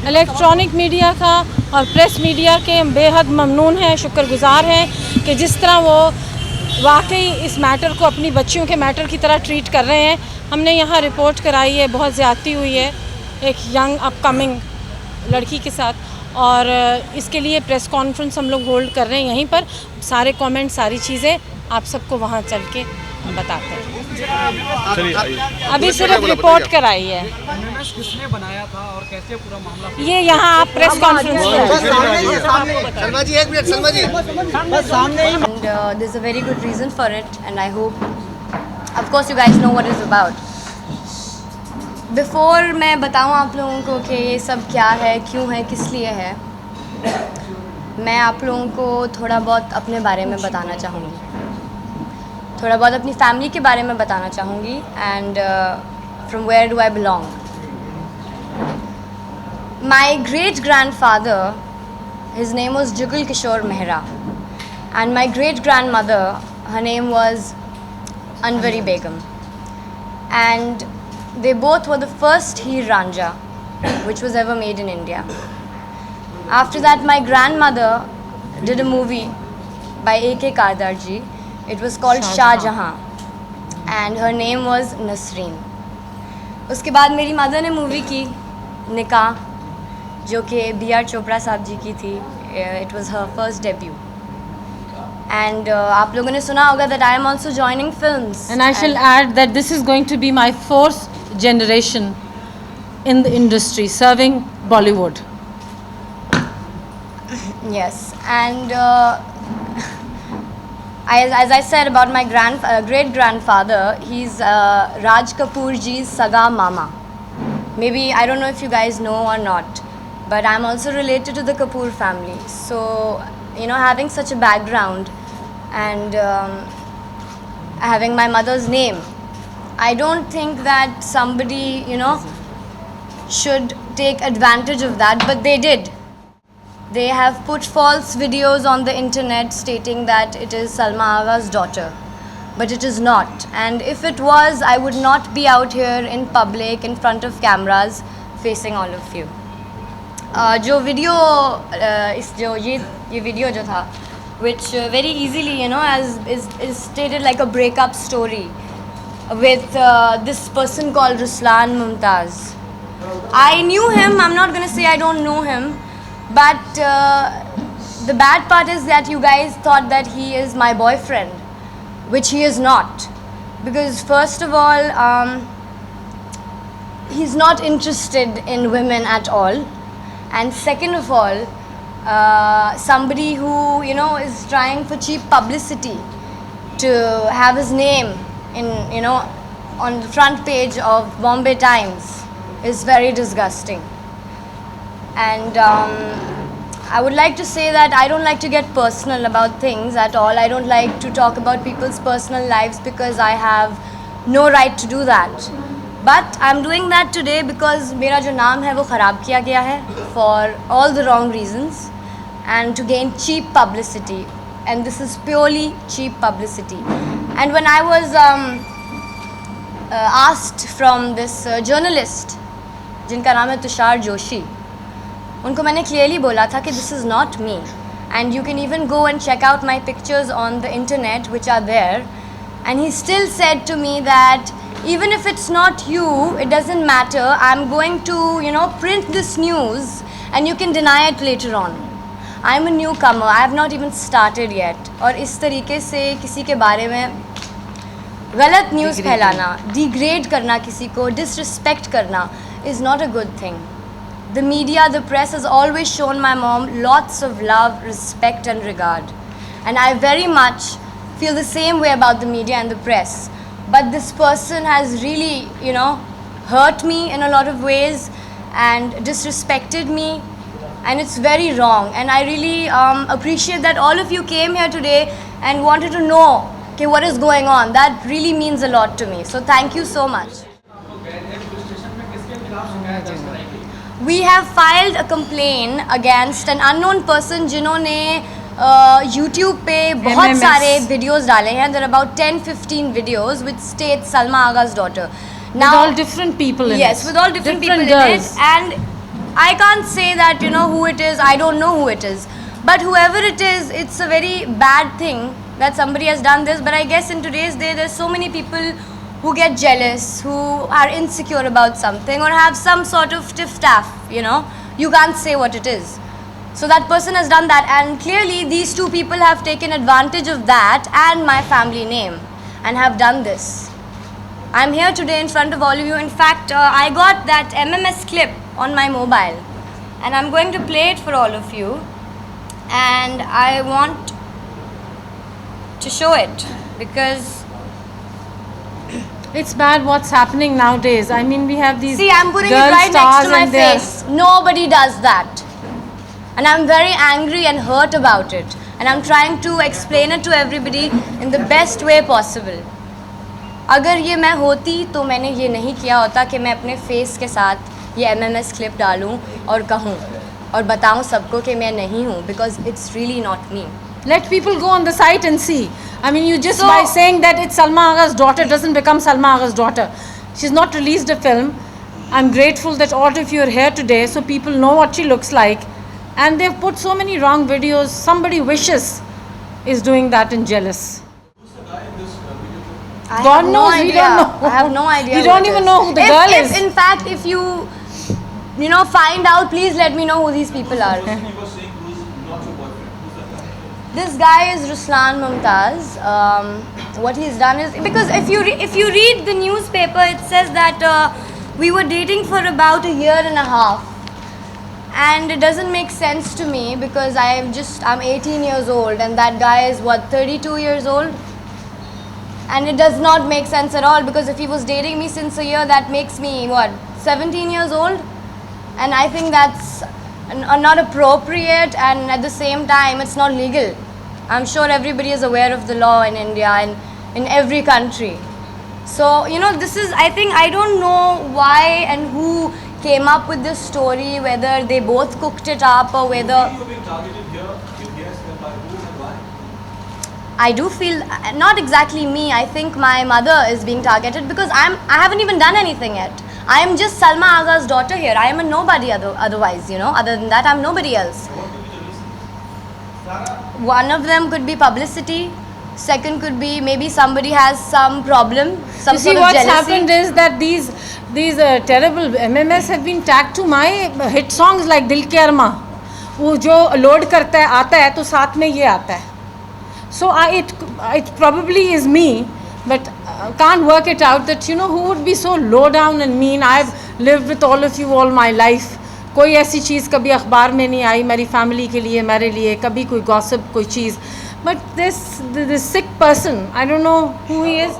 Electronic media का और press media के बेहद ममनून हैं, शुक्रगुज़ार हैं कि जिस तरह वो वाकई इस मैटर को अपनी बच्चियों के मैटर की तरह ट्रीट कर रहे हैं। हमने यहाँ रिपोर्ट कराई है, बहुत ज़्यादती हुई है एक यंग अपकमिंग लड़की के साथ, और इसके लिए प्रेस कॉन्फ्रेंस हम लोग होल्ड कर रहे हैं यहीं पर। सारे कमेंट, सारी चीज़ें आप सबको वहाँ चल के बताते हैं। अभी सिर्फ रिपोर्ट कराई है। किसने बनाया था और कैसे पूरा मामला? ये यहाँ आप प्रेस कॉन्फ्रेंस सलमा जी, एक मिनट सलमा जी सामने ही। And there's a very good reason for it, and I hope, of course, you guys know what it's about. Before मैं बताऊँ आप लोगों को कि ये सब क्या है, क्यों है, किस लिए है, मैं आप लोगों को थोड़ा बहुत अपने बारे में बताना चाहूँगी, थोड़ा बहुत अपनी फैमिली के बारे में बताना चाहूँगी, and from where do I belong. My great grandfather, his name was Jugal Kishore Mehra, and my great grandmother, her name was Anwari Begum, and they both were the first Heer Ranja which was ever made in India. After that, my grandmother did a movie by A.K. Kardarji. It was called Shah Jahan, and her name was Nasreen. उसके बाद मेरी mother ने movie की निकाह, जो कि B.R. Chopra साहब जी की थी. It was her first debut. And आप लोगों ने सुना होगा that I am also joining films. And I shall add that this is going to be my fourth generation in the industry serving Bollywood. Yes, and as I said about my great grandfather, he's Raj Kapoor ji's saga mama. Maybe, I don't know if you guys know or not, but I'm also related to the Kapoor family. So, you know, having such a background and having my mother's name, I don't think that somebody, you know, should take advantage of that, but they did. They have put false videos on the internet stating that it is Salma Agha's daughter, but it is not. And if it was, I would not be out here in public in front of cameras facing all of you. जो video ये video जो था, which very easily, you know, is stated like a breakup story with this person called Ruslan Mumtaz. I knew him. I'm not gonna say I don't know him, but the bad part is that you guys thought that he is my boyfriend, which he is not. Because first of all, he's not interested in women at all. And second of all, somebody who, you know, is trying for cheap publicity to have his name in, you know, on the front page of Bombay Times is very disgusting. And I would like to say that I don't like to get personal about things at all. I don't like to talk about people's personal lives because I have no right to do that. But I'm doing that today because मेरा जो नाम है वो ख़राब किया गया है for all the wrong reasons and to gain cheap publicity, and this is purely cheap publicity. And when I was asked from this journalist जिनका नाम है तुषार जोशी, उनको मैंने clearly बोला था कि this is not me, and you can even go and check out my pictures on the internet which are there, and he still said to me that even if it's not you, it doesn't matter, I'm going to, you know, print this news and you can deny it later on. I'm a newcomer, I have not even started yet. और इस तरीके से किसी के बारे में गलत news फैलाना, डिग्रेड करना किसी को, डिसरिस्पेक्ट करना is not a good thing. The media, the press has always shown my mom lots of love, respect and regard. And I very much feel the same way about the media and the press. But this person has really, you know, hurt me in a lot of ways and disrespected me, and it's very wrong. And I really appreciate that all of you came here today and wanted to know okay, what is going on. That really means a lot to me. So thank you so much. We have filed a complaint against an unknown person जिन्होंने YouTube पे बहुत सारे videos डाले हैं. There are about 10-15 videos which state Salma Agha's daughter. Now, with all different people in it. Yes, with all different people girls. in it. And I can't say that, you know, who it is. I don't know who it is. But whoever it is, it's a very bad thing that somebody has done this. But I guess in today's day, there's so many people who get jealous, who are insecure about something, or have some sort of tiff-taff, you know. You can't say what it is. So that person has done that, and clearly these two people have taken advantage of that and my family name and have done this. I'm here today in front of all of you. In fact, I got that MMS clip on my mobile, and I'm going to play it for all of you, and I want to show it because It's bad what's happening nowadays. I mean, we have these see, I'm putting it girl right next stars to my and they're- face. Nobody does that. And I'm very angry and hurt about it. And I'm trying to explain it to everybody in the best way possible. अगर ये मैं होती तो मैंने ये नहीं किया होता कि मैं अपने फेस के साथ ये MMS क्लिप डालूं और कहूं और बताऊं सबको कि मैं नहीं हूं, because it's really not me. Let people go on the site and see. I mean, you just So- by saying that it's Salma Agha's daughter doesn't become Salma Agha's daughter. She's not released a film. I'm grateful that all of you are here today so people know what she looks like. And they've put so many wrong videos. Somebody wishes is doing that and jealous. I God have no knows, we idea. don't know. I have no idea. We who don't it even is. know who the if, girl if is. in fact, if you know, find out, please let me know who these people are. This guy is Ruslan Mumtaz. What he's done is, because if you read the newspaper, it says that we were dating for about a year and a half. And it doesn't make sense to me because I'm 18 years old and that guy is what, 32 years old? And it does not make sense at all, because if he was dating me since a year, that makes me what, 17 years old? And I think that's not appropriate, and at the same time it's not legal. I'm sure everybody is aware of the law in India and in every country. So, you know, this is, I think, I don't know why and who came up with this story, whether they both cooked it up or whether... You're being targeted here, if yes, then by who and why? I do feel, not exactly me, I think my mother is being targeted because I haven't even done anything yet. I am just Salma Agha's daughter here. I am a nobody otherwise, you know. Other than that, I'm nobody else. What could be the reason? One of them could be publicity. Second could be maybe somebody has some problem, some You see, sort of what's jealousy. happened is that these terrible MMS have been tagged to my hit songs like Dil Ke Arma. वो जो load करता है आता है तो साथ में ये आता है. So it probably is me, but can't work it out that, you know, who would be so low down and mean. I've lived with all of you all my life. कोई ऐसी चीज़ कभी अखबार में नहीं आई मेरी फैमिली के लिए, मेरे लिए, कभी कोई गॉसिप कोई चीज़. But this sick person, I don't know who he is.